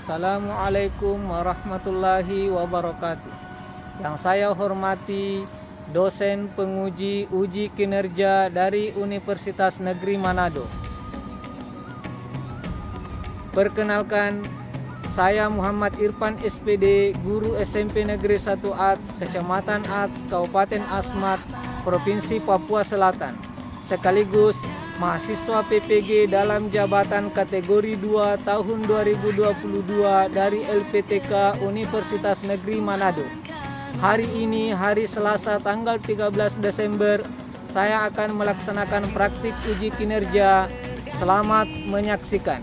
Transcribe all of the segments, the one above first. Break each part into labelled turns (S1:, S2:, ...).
S1: Assalamualaikum warahmatullahi wabarakatuh. Yang saya hormati dosen penguji uji kinerja dari Universitas Negeri Manado. Perkenalkan, saya Muhammad Irfan SPD, guru SMP Negeri 1 Ats, Kecamatan Ats, Kabupaten Asmat, Provinsi Papua Selatan, sekaligus mahasiswa PPG dalam jabatan kategori 2 tahun 2022 dari LPTK Universitas Negeri Manado. Hari ini, hari Selasa tanggal 13 Desember, saya akan melaksanakan praktik uji kinerja. Selamat menyaksikan.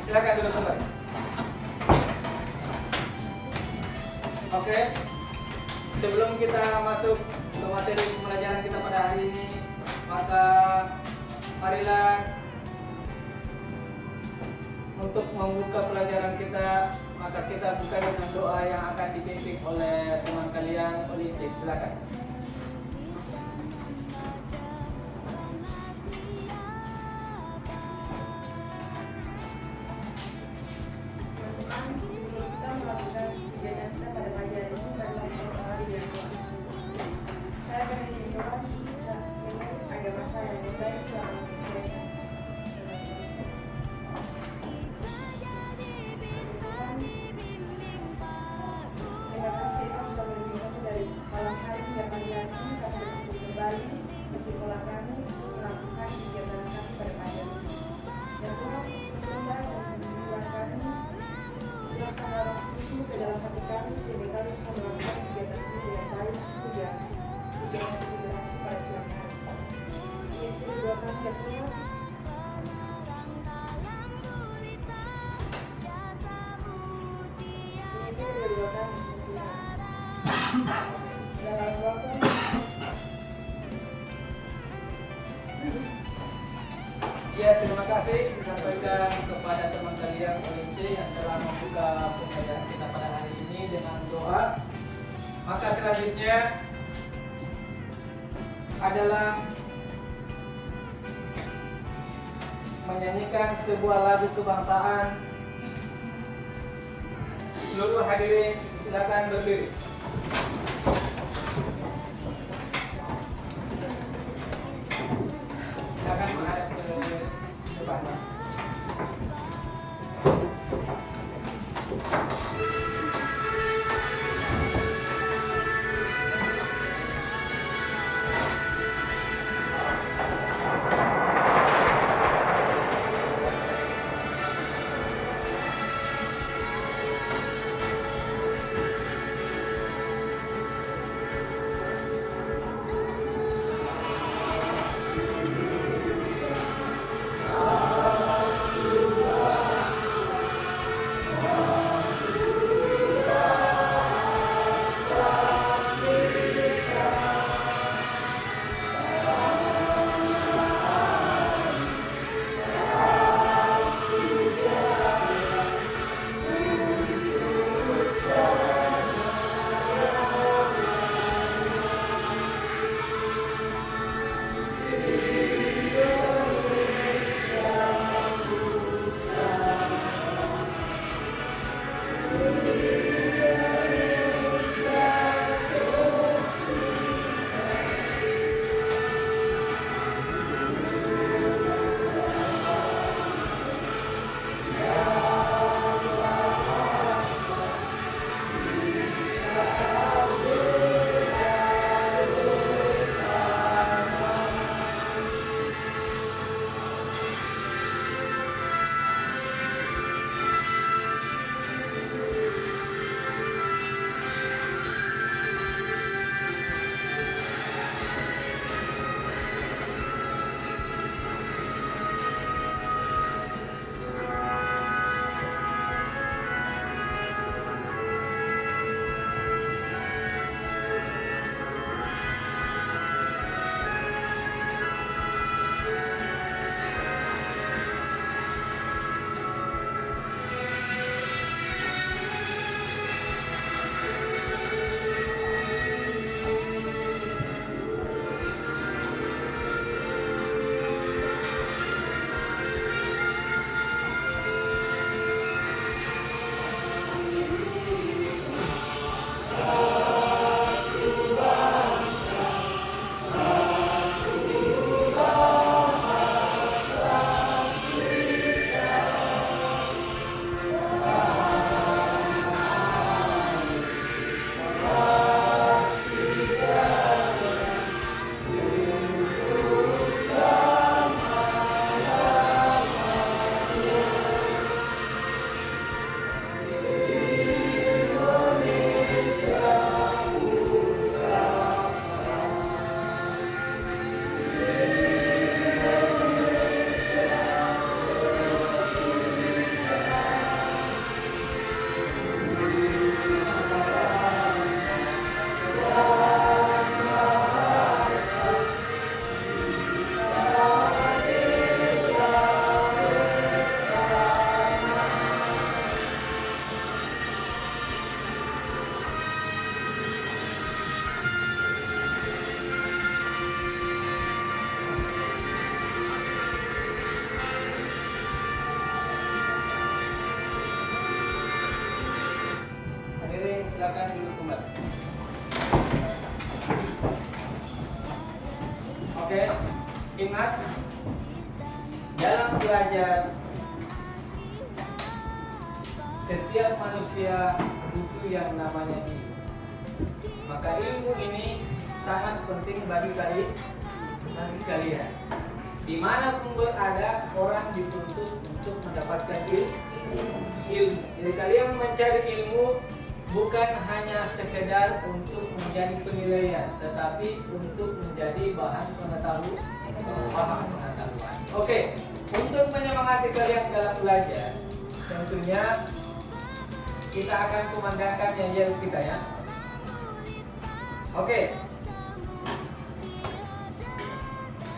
S1: Silakan duduk kembali. Oke, sebelum kita masuk ke materi pembelajaran kita pada hari ini, maka marilah untuk membuka pelajaran kita, maka kita buka dengan doa yang akan dipimpin oleh teman kalian, oleh Cik. Silakan. Ya, terima kasih disampaikan kepada teman kalian OMC yang telah membuka pembelajaran kita pada hari ini dengan doa. Maka selanjutnya adalah menyanyikan sebuah lagu kebangsaan. Seluruh hadirin silakan berdiri. silakan duduk kembali. Oke, ingat dalam belajar setiap manusia butuh yang namanya ilmu. Maka ilmu ini sangat penting bagi kalian. Dimanapun berada, orang dituntut untuk mendapatkan ilmu. Jadi kalian mencari ilmu bukan hanya sekedar untuk menjadi penilaian, tetapi untuk menjadi bahan pengetahuan. Oke, untuk menyemangati kalian dalam belajar, tentunya kita akan kumandangkan yel kita ya. Oke.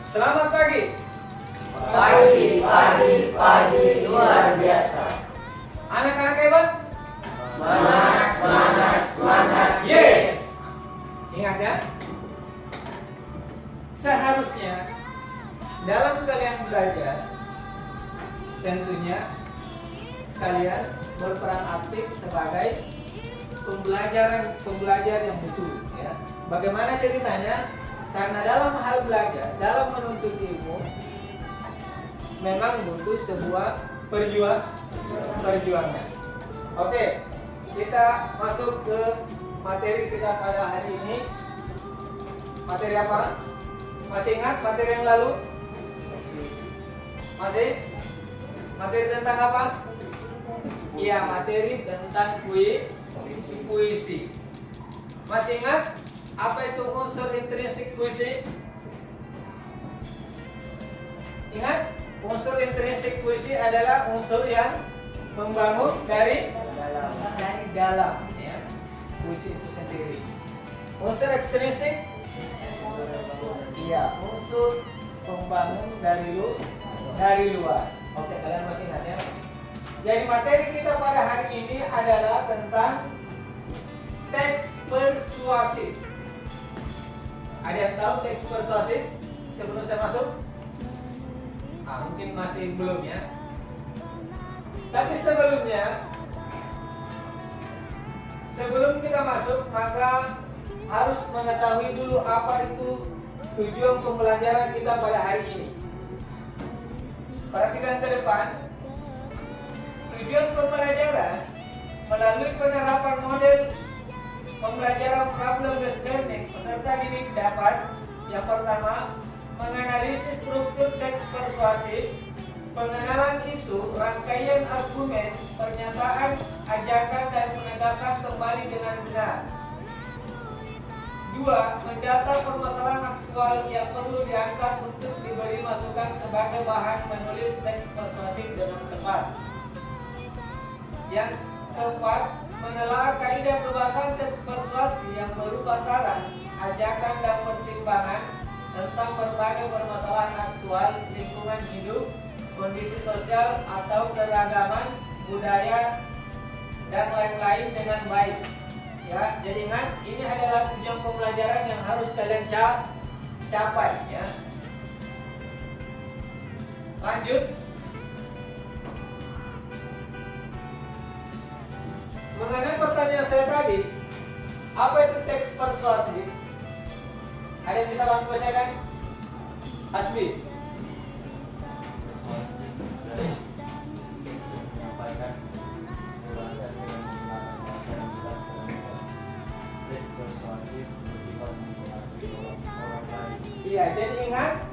S1: Selamat pagi.
S2: Pagi luar biasa.
S1: Anak-anak hebat.
S2: Semangat.
S1: Yes. Ingat ya. Seharusnya dalam kalian belajar, tentunya kalian berperan aktif sebagai pembelajar yang betul ya. Bagaimana ceritanya? Karena dalam hal belajar, dalam menuntut ilmu memang butuh sebuah perjuangan. Oke, kita masuk ke materi kita pada hari ini. Materi apa? Masih ingat materi yang lalu? Masih? Materi tentang apa? Iya, materi tentang puisi. Masih ingat apa itu unsur intrinsik puisi? Ingat, unsur intrinsik puisi adalah unsur yang membangun dari dalam, ya. Puisi itu sendiri. Unsur ekstrinsik, iya, unsur pembangun dari luar. Oke, kalian masih ingat ya? Jadi materi kita pada hari ini adalah tentang teks persuasif. Ada yang tahu teks persuasif sebelum saya masuk? Mungkin masih belum ya. Tapi sebelum kita masuk, maka harus mengetahui dulu apa itu tujuan pembelajaran kita pada hari ini. Perhatikan ke depan. Tujuan pembelajaran melalui penerapan model pembelajaran problem-based learning peserta didik dapat yang pertama menganalisis struktur teks persuasif, pengenalan isu, rangkaian argumen, pernyataan, ajakan dan penegasan kembali dengan benar. 2. Mendata permasalahan aktual yang perlu diangkat untuk diberi masukan sebagai bahan menulis teks persuasif dengan tepat. Yang keempat, menelaah kaidah pembahasan teks persuasi yang berupa saran, ajakan dan pertimbangan tentang berbagai permasalahan aktual, lingkungan hidup, kondisi sosial atau keragaman budaya dan lain-lain dengan baik. Ya, jadi ingat, ini adalah tujuan pembelajaran yang harus kalian capai ya. Lanjut. Mengenai pertanyaan saya tadi, apa itu teks persuasif? Ada yang bisa bantu bacakan? Hasbi. Iya, jadi ingat,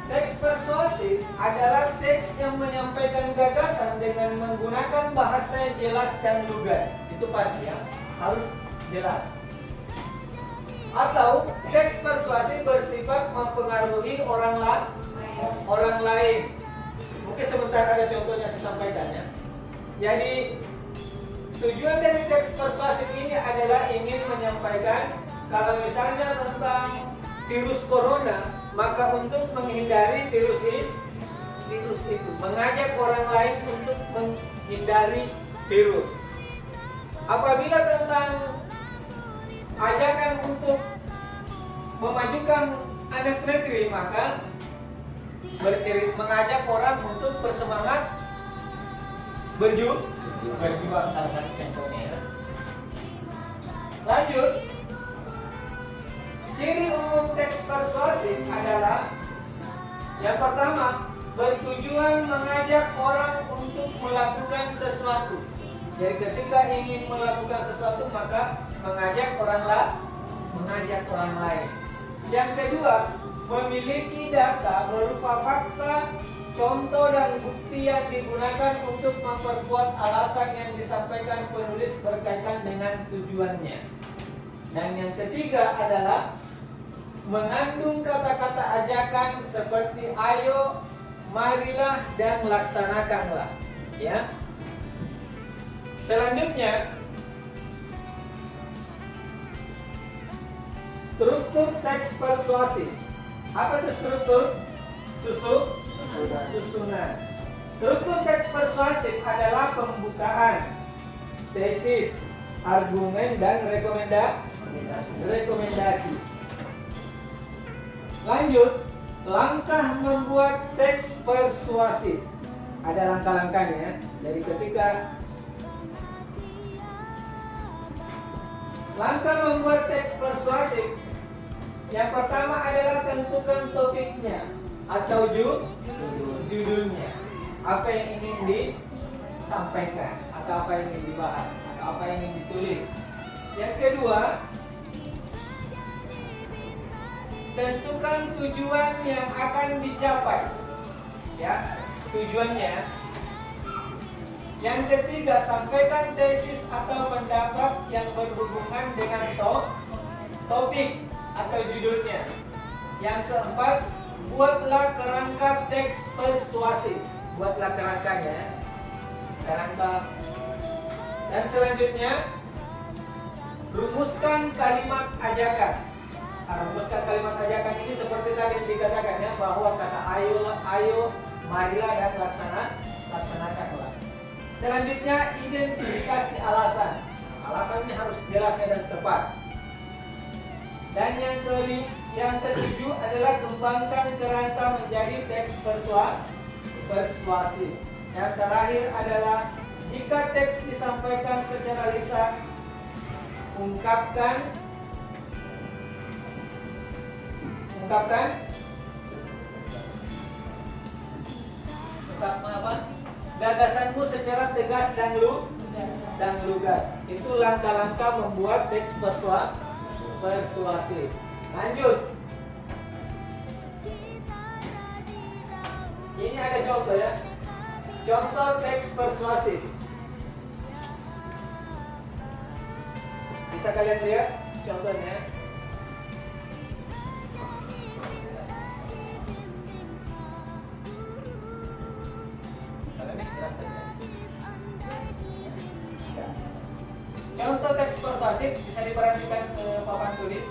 S1: teks persuasif adalah teks yang menyampaikan gagasan dengan menggunakan bahasa yang jelas dan lugas. Itu pasti ya, harus jelas. Atau teks persuasif bersifat mempengaruhi orang lain. Mungkin sebentar ada contohnya saya sampaikan ya. Jadi tujuan dari teks persuasif ini adalah ingin menyampaikan kalau misalnya tentang virus corona, maka untuk menghindari virus itu, mengajak orang lain untuk menghindari virus. Apabila tentang ajakan untuk memajukan anak negeri, maka mengajak orang untuk bersemangat berjuang, salah satu contohnya. Lanjut. Ciri umum teks persuasif adalah yang pertama, bertujuan mengajak orang untuk melakukan sesuatu. Jadi ketika ingin melakukan sesuatu, maka mengajak orang lain. Yang kedua, memiliki data berupa fakta, contoh dan bukti yang digunakan untuk memperkuat alasan yang disampaikan penulis berkaitan dengan tujuannya. Dan yang ketiga adalah mengandung kata-kata ajakan seperti ayo, marilah, dan laksanakanlah. Ya. Selanjutnya, struktur teks persuasif. Apa itu struktur? Susunan. Struktur teks persuasif adalah pembukaan, tesis, argumen, dan rekomendasi. Lanjut, langkah membuat teks persuasif. Ada langkah-langkahnya. Jadi ketika langkah membuat teks persuasif, yang pertama adalah tentukan topiknya atau judulnya. apa yang ingin disampaikan atau apa yang ingin dibahas atau apa yang ingin ditulis. Yang kedua, tentukan tujuan yang akan dicapai. Ya, tujuannya. Yang ketiga, sampaikan tesis atau pendapat yang berhubungan dengan topik atau judulnya. Yang keempat, buatlah kerangka teks persuasif. Buatlah kerangkanya, kerangka. Dan selanjutnya, rumuskan kalimat ajakan. Rumuskan kalimat ajakan ini seperti tadi dikatakan ya, bahwa kata ayo, marilah dan laksanakanlah. Selanjutnya, identifikasi alasan. Alasannya harus jelas dan tepat. Dan yang ketujuh adalah kembangkan kerangka menjadi teks persuasif. Yang terakhir adalah jika teks disampaikan secara lisan, ungkapkan gagasanmu secara tegas dan lugas. Itu langkah-langkah membuat teks persuasif. Lanjut. Ini ada contoh ya. Contoh teks persuasif. Bisa kalian lihat contohnya. Contoh teks persuasif bisa diperhatikan ke papan tulis.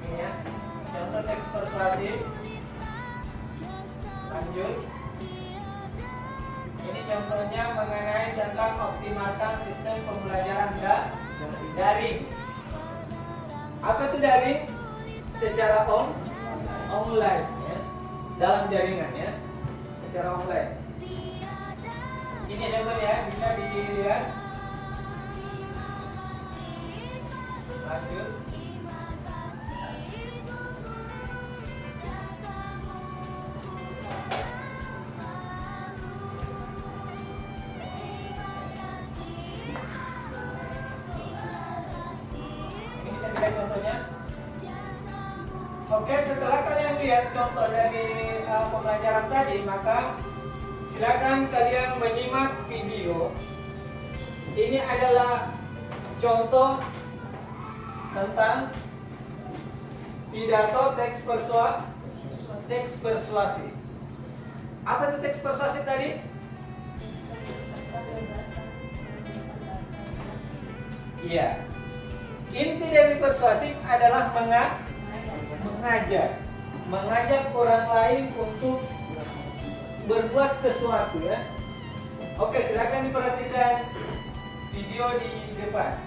S1: Ini ya. Contoh teks persuasif. Lanjut. Ini contohnya mengenai tentang optimalkan sistem pembelajaran daring. Apa itu daring? Secara online ya. Dalam jaringan ya. Secara online. Ini contohnya bisa dilihat. Lanjut. Ini bisa dilihat contohnya. Oke, setelah kalian lihat contoh dari pembelajaran tadi, maka silakan kalian menyimak video. Ini adalah contoh tentang pidato teks persuasif. Apa itu teks persuasif tadi? Iya. Inti dari persuasif adalah mengajak orang lain untuk berbuat sesuatu ya. Oke, silakan diperhatikan video di depan.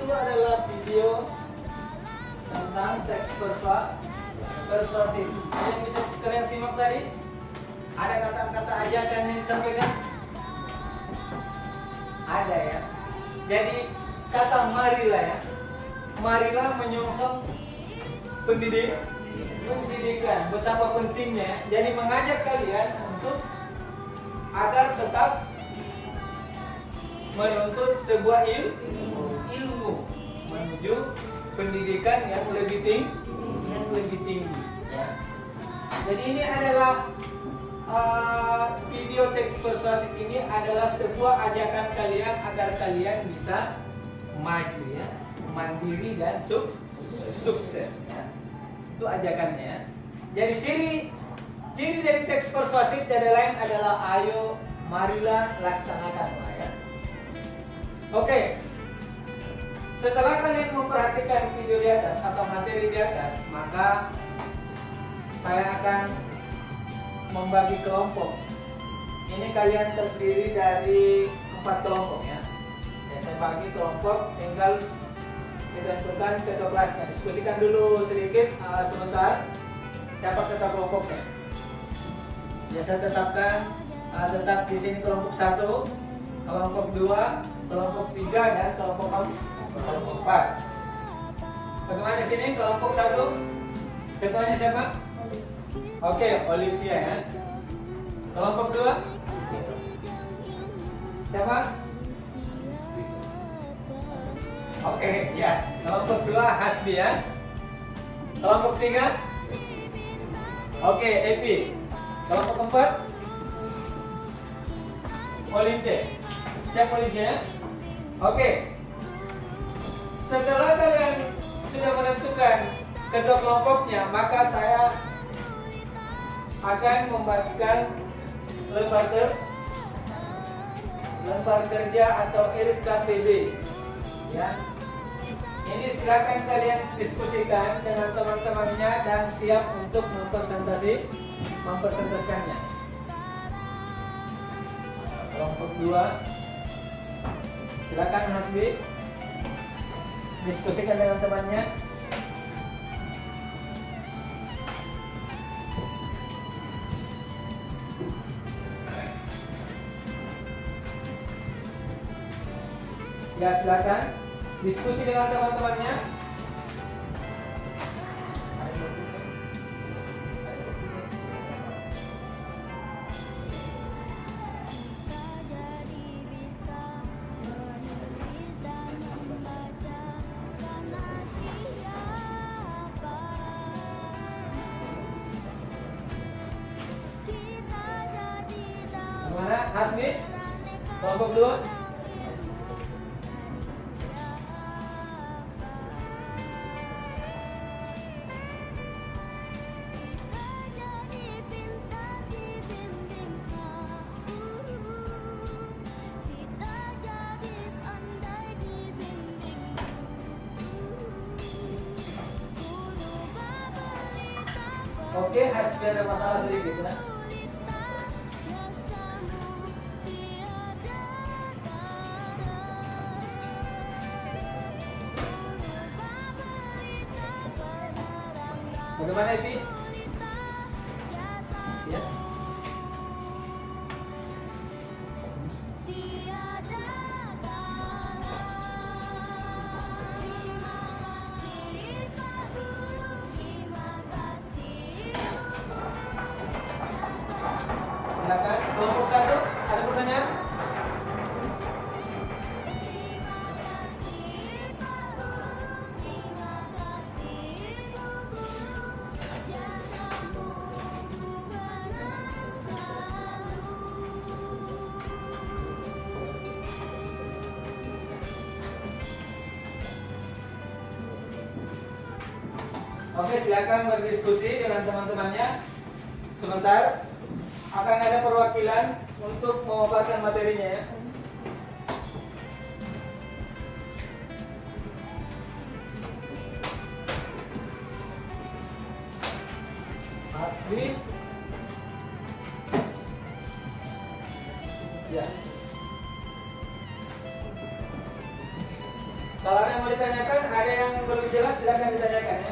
S1: itu adalah video tentang teks persuasif. Yang bisa kalian simak tadi, ada kata-kata ajakan yang disampaikan? Ada ya. Jadi kata marilah ya. Marilah menyongsong pendidikan, betapa pentingnya. Jadi mengajak kalian untuk agar tetap menuntut sebuah ilmu menuju pendidikan yang lebih tinggi. Ya. Jadi ini adalah video teks persuasif ini adalah sebuah ajakan kalian agar kalian bisa maju ya, mandiri dan sukses ya. Itu ajakannya. Jadi ciri dari teks persuasif dari lain adalah ayo marilah laksanakan ya. Oke. Setelah kalian memperhatikan video di atas atau materi di atas, maka saya akan membagi kelompok. Ini kalian terdiri dari 4 kelompok ya. Saya bagi kelompok, tinggal ditentukan ketua kelasnya. Diskusikan dulu sedikit sebentar siapa ketua kelompoknya. Ya, saya tetapkan tetap di sini kelompok 1, kelompok 2, kelompok 3 dan kelompok 4. Bagaimana di sini kelompok 1? Ketuanya siapa? Oke, Olivia ya. Kelompok 2? Siapa? Oke, ya. Kelompok 2 Hasbi ya. Kelompok 3? Oke, Epi. Kelompok 4? Olince. Siapa Olince ya? Oke. Setelah kalian sudah menentukan ketua kelompoknya, maka saya akan membagikan lembar kerja atau LKPB ya. Ini silakan kalian diskusikan dengan teman-temannya dan siap untuk mempresentasikannya. Kelompok 2 silakan Hasbi diskusikan dengan temannya. Ya, silakan diskusi dengan teman-temannya. Gimana, Hasmi? Kelompok 2? Oke, Hasbi ada masalah sedikit ya. Bagaimana Epi? Ya. Silakan kelompok 1 ada pertanyaan? Oke, silakan berdiskusi dengan teman-temannya. Sebentar, akan ada perwakilan untuk memaparkan materinya ya. Asli. Ya. Kalau ada yang mau ditanyakan, ada yang belum jelas silakan ditanyakan ya.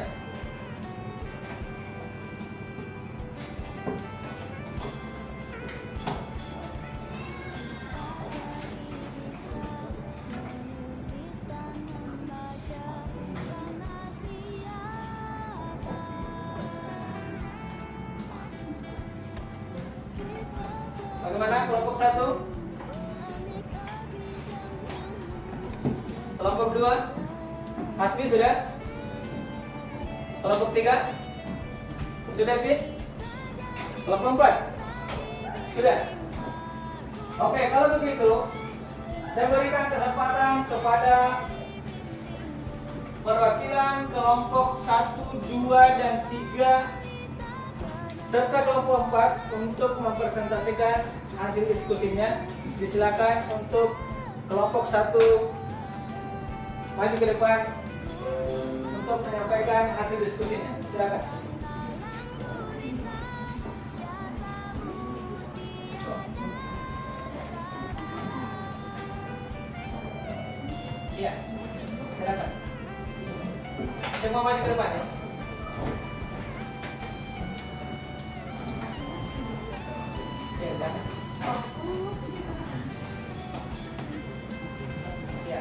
S1: Bagaimana kelompok 1? Kelompok 2? Hasbi sudah? Kelompok 3? Sudah, Fit? Kelompok 4? Sudah? Oke, kalau begitu saya berikan kesempatan kepada perwakilan kelompok 1, 2, dan 3 serta kelompok 4 untuk mempresentasikan hasil diskusinya. Disilakan untuk kelompok 1 maju ke depan untuk menyampaikan hasil diskusinya. Silakan. Iya, silakan. Semua maju ke depan ya. Ya, silakan. Ya.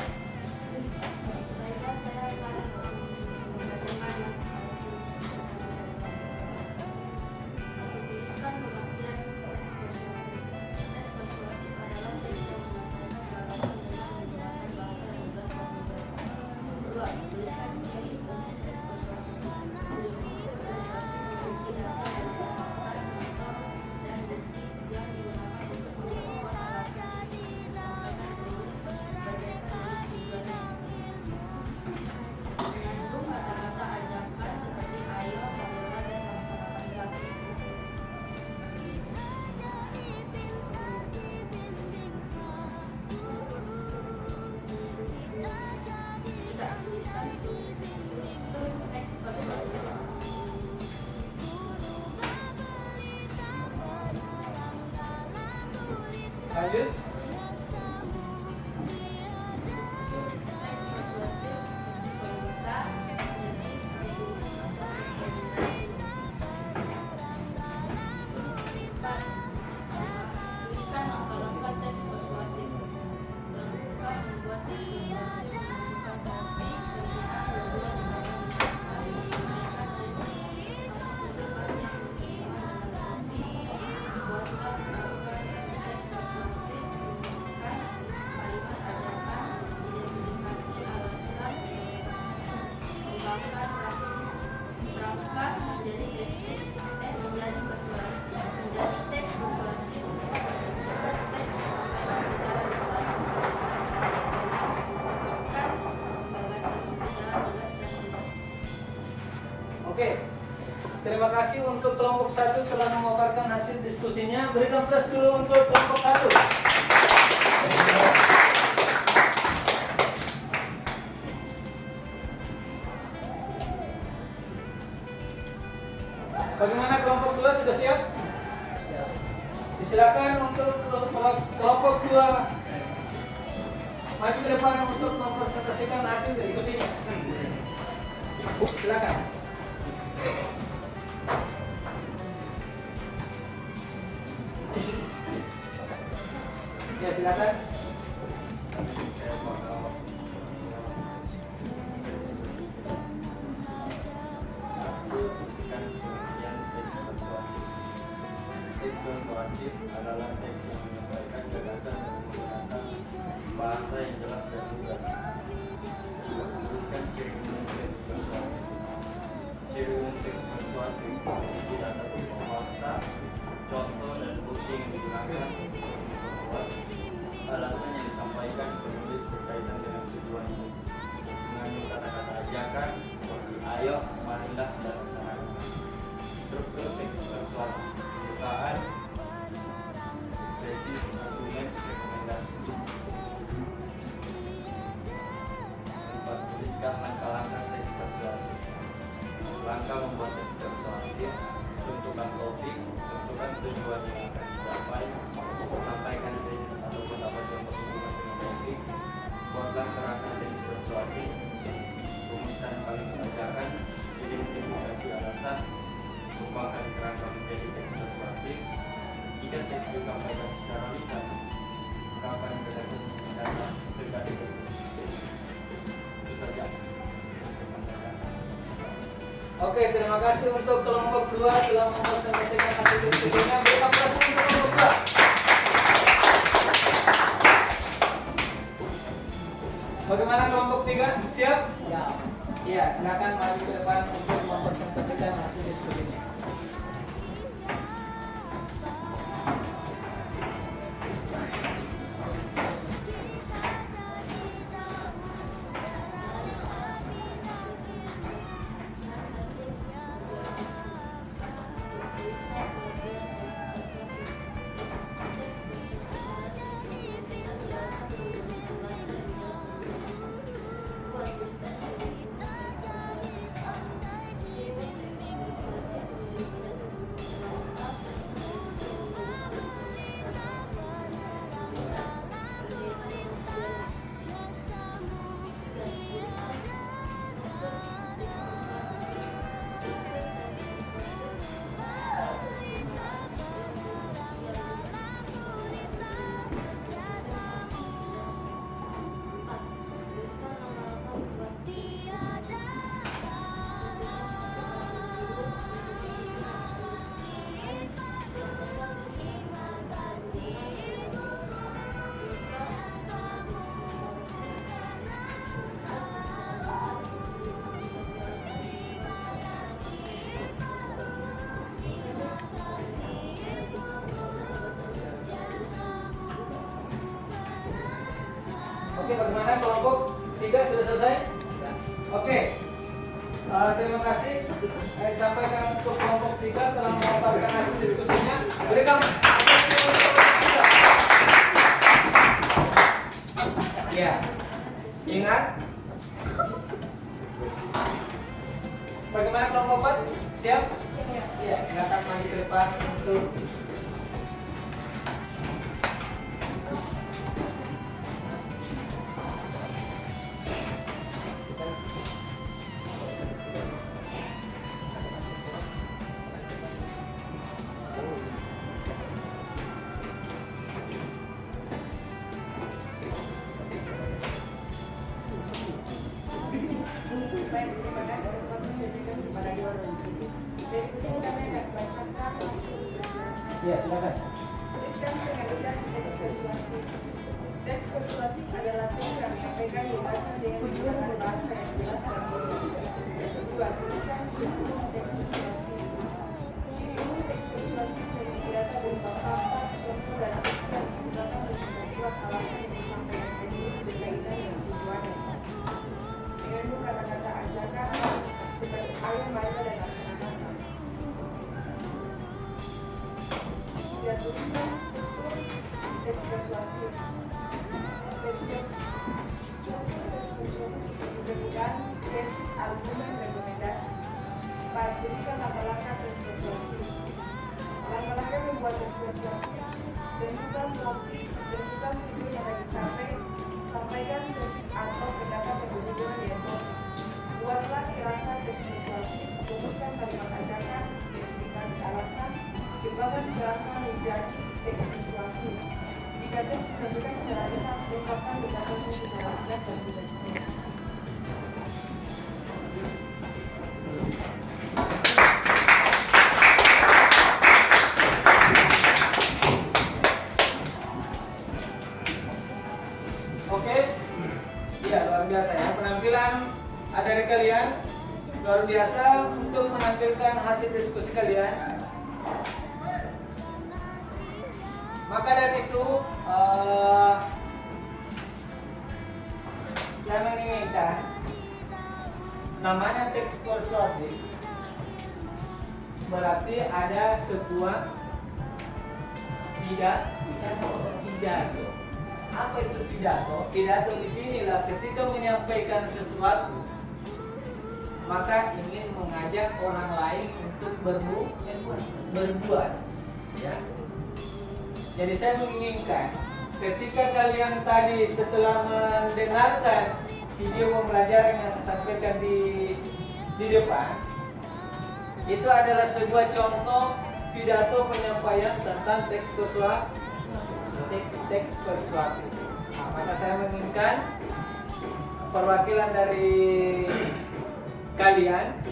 S1: Lanjut. Oke, terima kasih untuk kelompok 1 telah memaparkan hasil diskusinya. Berikan plus dulu untuk kelompok 1. Bagaimana kelompok 2, sudah siap? Disilakan untuk kelompok 2 maju ke depan untuk mempresentasikan hasil diskusinya. Silakan. Ya, silakan.
S3: Teks persuasif adalah teks yang menyampaikan gagasan dan menggunakan bahasa yang jelas dan lugas. Menuliskan ciri umum teks persuasif. Ciri umum teks persuasif memiliki data berupa fakta, contoh dan bukti yang digunakan untuk memperkuat alasan yang disampaikan penulis berkaitan dengan tujuan ini. Mengandung kata-kata ajakan seperti ayo, marilah, dan usahakan. Struktur teks persuasif: pembukaan, tesis, argumen, rekomendasi. 4. Tuliskan langkah-langkah teks persuasif. Langkah membuat teks persuasif:
S1: Oke, terima kasih untuk kelompok 2 telah mempresentasikan hasil diskusinya. Berikan aplaus untuk kelompok 2. Bagaimana kelompok 3? Siap?
S2: Ya.
S1: Iya, silakan maju ke depan untuk mempresentasikan hasil diskusinya. Oke, bagaimana kelompok 3 sudah selesai? Oke. Terima kasih. Sampaikan untuk kelompok 3 telah memaparkan hasil diskusinya. Berikan. Ya. Ingat. Bagaimana kelompok 4? Siap? Iya, silakan maju ke depan untuk ya, silakan.
S4: Tuliskan pengadilan teks persuasi. Teks persuasi adalah teks yang disampaikan di bahasa dengan menggunakan bahasa yang jelas dan mudah. Kedua, tuliskan ciri umum teks persuasi. Ciri umum teks persuasi menjadi data berupa fakta, contoh, dan bukti yang digunakan untuk membuat alasan yang disampaikan penulis berkaitan dengan tujuannya. Mengandung kata-kata ajakan seperti ayo, marilah, dan laksanakan. Dan tuliskan teks persuasi. Teks persuasi diberikan tesis, argumen, rekomendasi. 4. Tuliskan langkah-langkah teks persuasi. Langkah-langkah membuat teks persuasi. Tentukan motif, tentukan tujuan yang akan dicapai. Sampaikan tesis atau pendapat yang berhubungan dengan motif. Buatlah kerangka teks persuasi. Rumuskan kalimat ajakan, justifikasi alasan. Kembangkan kerangka menjadi teks persuasi. Jika teks disampaikan secara lisan, ungkapkan berdasarkan secara jelas dan tidak.
S1: Oke. Iya, luar biasa ya. Penampilan dari kalian luar biasa untuk menampilkan hasil diskusi kalian. Maka dari itu saya menginginkan namanya teks persuasi berarti ada sebuah pidato. Apa itu pidato? Pidato di sinilah ketika menyampaikan sesuatu maka ingin mengajak orang lain untuk berbuat, ya. Jadi saya menginginkan ketika kalian tadi setelah mendengarkan video pembelajaran yang saya sampaikan di depan, itu adalah sebuah contoh pidato penyampaian tentang teks persuasi. Nah, maka saya menginginkan perwakilan dari kalian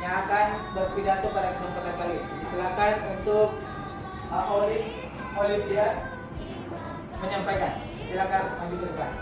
S1: yang akan berpidato pada kesempatan kali ini. Silakan untuk Olivia menyampaikan. Silakan maju ke depan.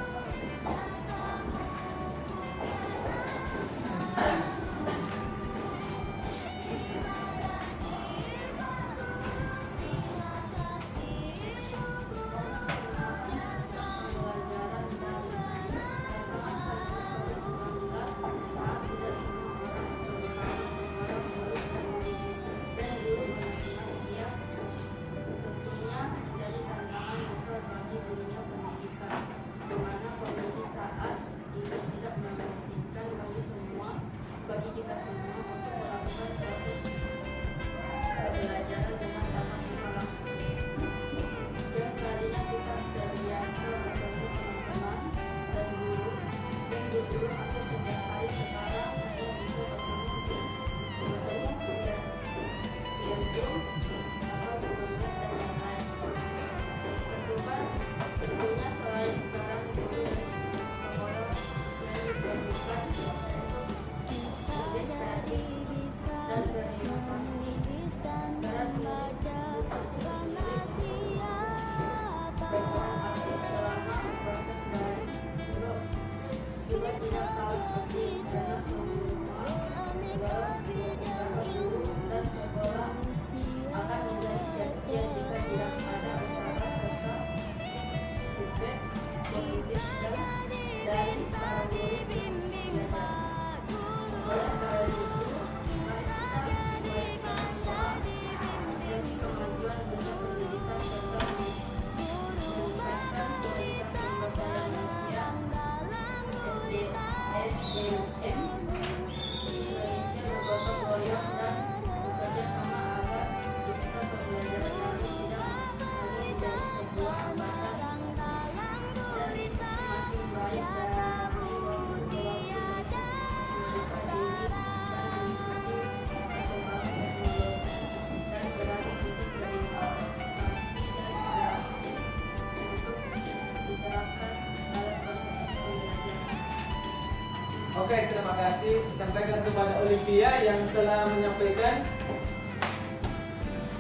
S1: Oke, terima kasih disampaikan kepada Olivia yang telah menyampaikan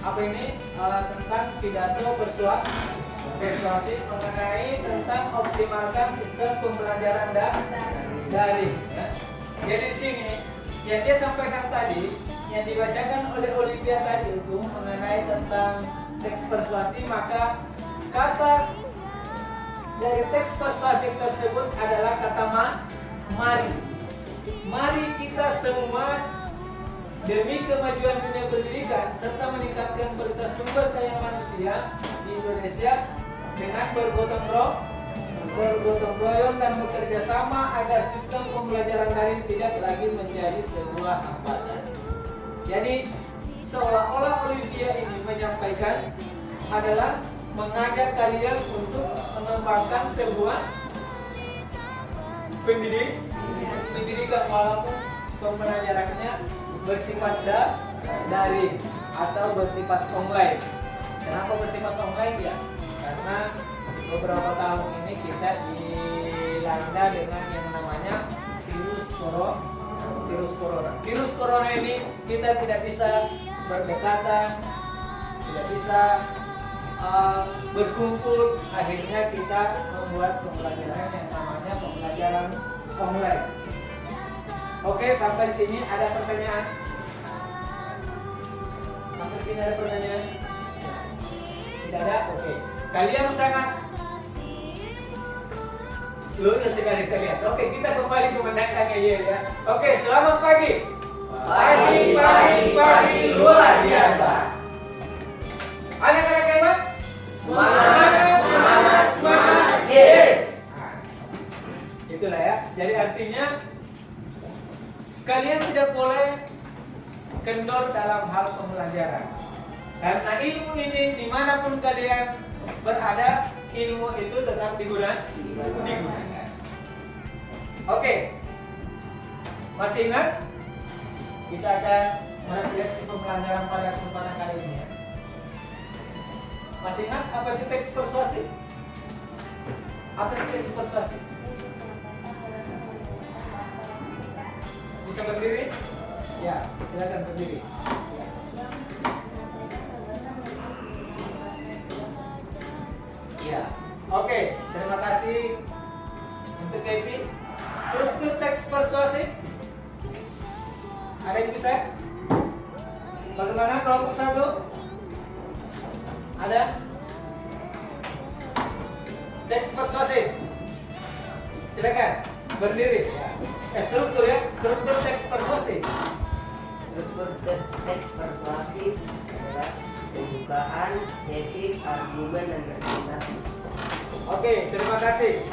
S1: apa ini tentang pidato persuasi mengenai tentang optimalkan sistem pembelajaran daring. Ya. Jadi di sini yang dia sampaikan tadi, yang dibacakan oleh Olivia tadi itu mengenai tentang teks persuasi, maka kata dari teks persuasi tersebut adalah kata mari. Mari kita semua demi kemajuan dunia pendidikan serta meningkatkan kualitas sumber daya manusia di Indonesia dengan bergotong royong dan bekerja sama agar sistem pembelajaran daring tidak lagi menjadi sebuah hambatan. Jadi seolah-olah Olivia ini menyampaikan adalah mengajak kalian untuk mengembangkan sebuah pendidikan walaupun pembelajarannya bersifat daring atau bersifat online. Kenapa bersifat online ya? Karena beberapa tahun ini kita dilanda dengan yang namanya virus corona. Virus corona ini kita tidak bisa berdekatan, tidak bisa berkumpul. Akhirnya kita membuat pembelajaran yang namanya pembelajaran online. Oke, sampai di sini ada pertanyaan? Sampai sini ada pertanyaan? Tidak ada? Oke. Kalian sangat lucu sekali kalian. Oke, kita kembali ke menanyakannya ya. Oke, selamat pagi. Pagi luar biasa. Anak-anak hebat? Semangat. Yes. Itulah ya. Jadi artinya kalian tidak boleh kendor dalam hal pembelajaran. Karena ilmu ini dimanapun kalian berada, ilmu itu tetap digunakan. Oke. Masih ingat? Kita akan merefleksi pembelajaran pada kesempatan kali ini ya. Masih ingat apa sih teks persuasi? Apa sih teks persuasi? Bisa berdiri? Ya, silakan berdiri. Ya. Oke, terima kasih untuk Kevin. Struktur teks persuasif. Ada yang bisa? Bagaimana kelompok 1? Ada? Teks persuasif. Silakan berdiri. Struktur ya, struktur teks persuasif.
S2: Struktur teks persuasif adalah pembukaan, tesis, argumen, dan argumentasi.
S1: Oke, terima kasih.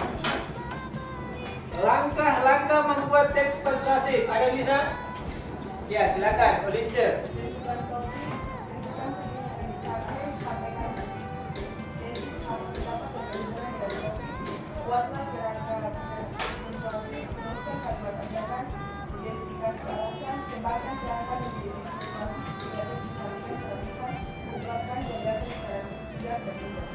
S1: Langkah-langkah membuat teks persuasif. Ada yang bisa? Ya, silakan. Olince.
S4: Tentukan topik, tentukan tujuan yang dicapai, sampaikan tesis harus didapat kesimpulan dari topik. Buatlah gerakan persuasif, menemukan kalimat ajakan, identifikasi alasan, kembangkan kerangka menjadi persuasif, tidak disampaikan secara lisan, ungkapkan gagasan secara tegas dan lugas.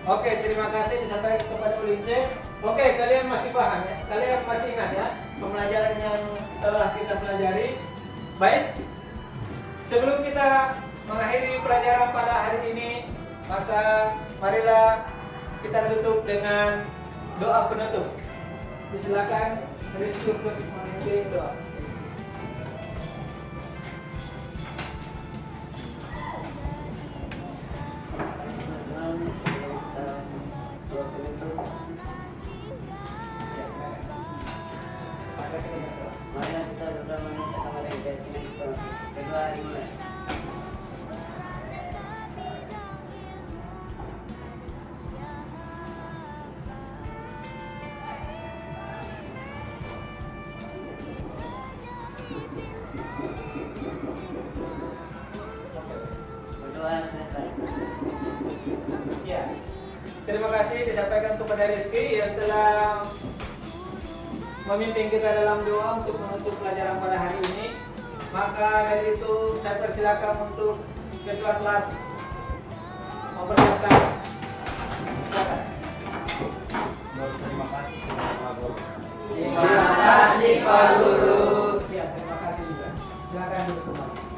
S1: Oke, terima kasih disampaikan kepada Olince. Oke, kalian masih paham ya? Kalian masih ingat ya pembelajaran yang telah kita pelajari? Baik. Sebelum kita mengakhiri pelajaran pada hari ini, maka marilah kita tutup dengan doa penutup. Silakan Rizky untuk memimpin doa.
S2: Marilah kita berdoa meminta kepada yang Maha Kuasa. Berdoa dimulai. Berdoa selesai.
S1: Ya. Terima kasih disampaikan kepada Rizky yang telah memimpin kita dalam doa untuk menutup pelajaran pada hari ini. Maka dari itu saya persilakan untuk ketua kelas mempersiapkan. Silakan.
S3: Terima kasih Pak Guru.
S2: Terima kasih Pak Guru.
S1: Ya, terima kasih juga. Silakan duduk kembali.